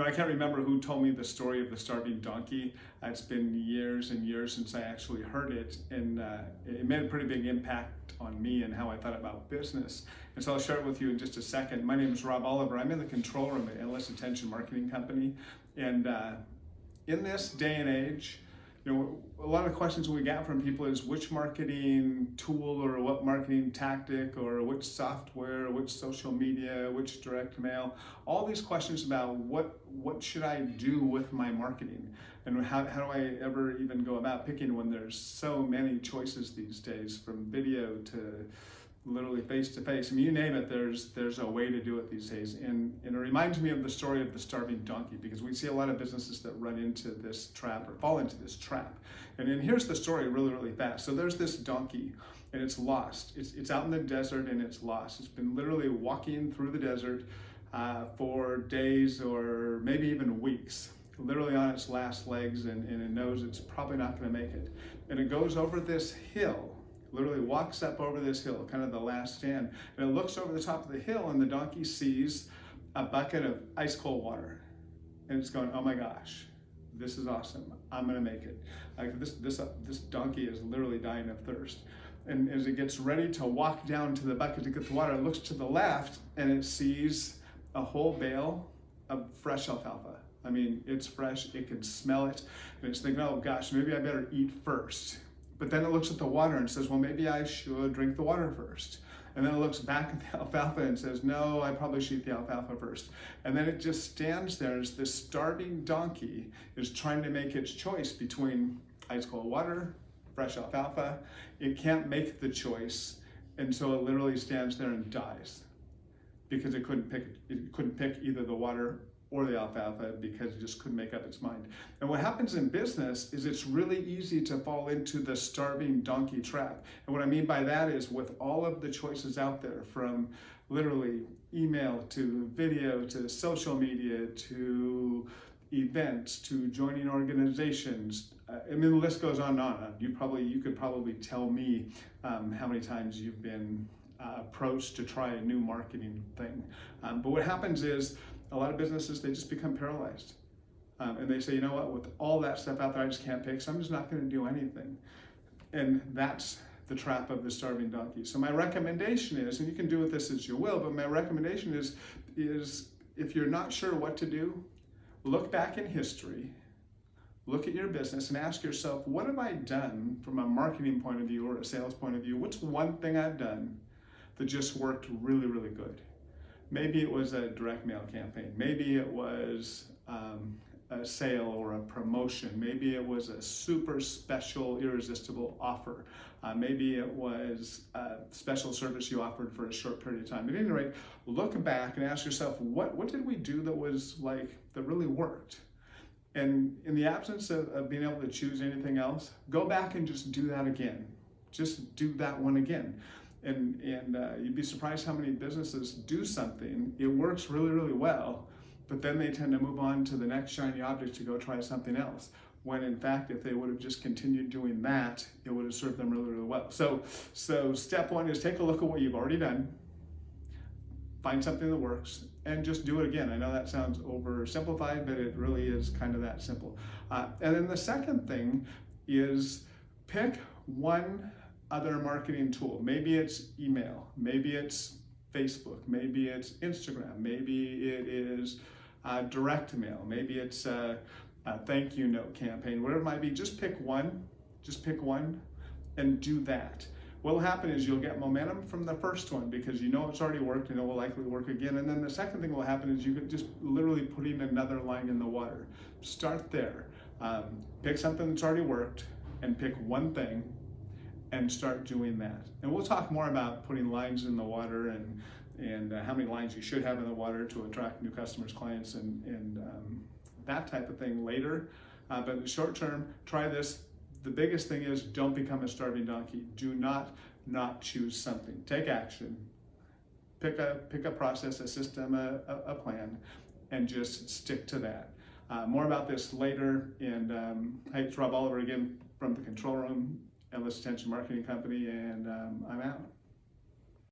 I can't remember who told me the story of the starving donkey. It's been years and years since I actually heard it, and it made a pretty big impact on me and how I thought about business. And so I'll share it with you in just a second. My name is Rob Oliver. I'm in the control room at Endless Attention Marketing Company, and in this day and age, a lot of questions we get from people is which marketing tool or what marketing tactic or which software, which social media, which direct mail, all these questions about what should I do with my marketing, and how do I ever even go about picking when there's so many choices these days, from video to literally face-to-face. I mean, you name it, there's a way to do it these days. And it reminds me of the story of the starving donkey, because we see a lot of businesses that run into this trap or fall into this trap. And then here's the story really, really fast. So there's this donkey, and it's lost. It's out in the desert, and it's lost. It's been literally walking through the desert for days or maybe even weeks, literally on its last legs, and it knows it's probably not going to make it. And it goes over this hill, literally walks up over this hill, kind of the last stand, and it looks over the top of the hill, and the donkey sees a bucket of ice cold water, and it's going, oh my gosh, this is awesome, I'm gonna make it. Like this donkey is literally dying of thirst. And as it gets ready to walk down to the bucket to get the water, it looks to the left, and it sees a whole bale of fresh alfalfa. I mean, it's fresh, it can smell it, and it's thinking, oh gosh, maybe I better eat first. But then it looks at the water and says, well, maybe I should drink the water first. And then it looks back at the alfalfa and says, no, I probably should eat the alfalfa first. And then it just stands there as this starving donkey is trying to make its choice between ice cold water, fresh alfalfa. It can't make the choice, and so it literally stands there and dies because it couldn't pick either the water or the alfalfa, because it just couldn't make up its mind. And what happens in business is it's really easy to fall into the starving donkey trap. And what I mean by that is, with all of the choices out there, from literally email to video to social media to events to joining organizations, I mean, the list goes on and on. You could probably tell me how many times you've been approached to try a new marketing thing. But what happens is, a lot of businesses, they just become paralyzed. And they say, you know what, with all that stuff out there, I just can't pick, so I'm just not going to do anything. And that's the trap of the starving donkey. So my recommendation is, and you can do with this as you will, but my recommendation is if you're not sure what to do, look back in history, look at your business and ask yourself, what have I done from a marketing point of view or a sales point of view? What's one thing I've done that just worked really, really good? Maybe it was a direct mail campaign. Maybe it was a sale or a promotion. Maybe it was a super special, irresistible offer. Maybe it was a special service you offered for a short period of time. At any rate, look back and ask yourself, what did we do that was that really worked? And in the absence of being able to choose anything else, go back and just do that again. Just do that one again. And you'd be surprised how many businesses do something, it works really, really well, but then they tend to move on to the next shiny object to go try something else. When in fact, if they would have just continued doing that, it would have served them really, really well. So step one is take a look at what you've already done, find something that works, and just do it again. I know that sounds oversimplified, but it really is kind of that simple. And then the second thing is pick one other marketing tool. Maybe it's email, maybe it's Facebook, maybe it's Instagram, maybe it is direct mail, maybe it's a thank you note campaign, whatever it might be. Just pick one and do that. What will happen is you'll get momentum from the first one because you know it's already worked and it will likely work again. And then the second thing will happen is you can just literally putting another line in the water. Start there. Pick something that's already worked and pick one thing and start doing that. And we'll talk more about putting lines in the water and how many lines you should have in the water to attract new customers, clients, and that type of thing later. But in the short term, try this. The biggest thing is don't become a starving donkey. Do not choose something. Take action. Pick a process, a system, a plan, and just stick to that. More about this later. And hey, it's Rob Oliver again from the control room, Endless Attention Marketing Company, and I'm out.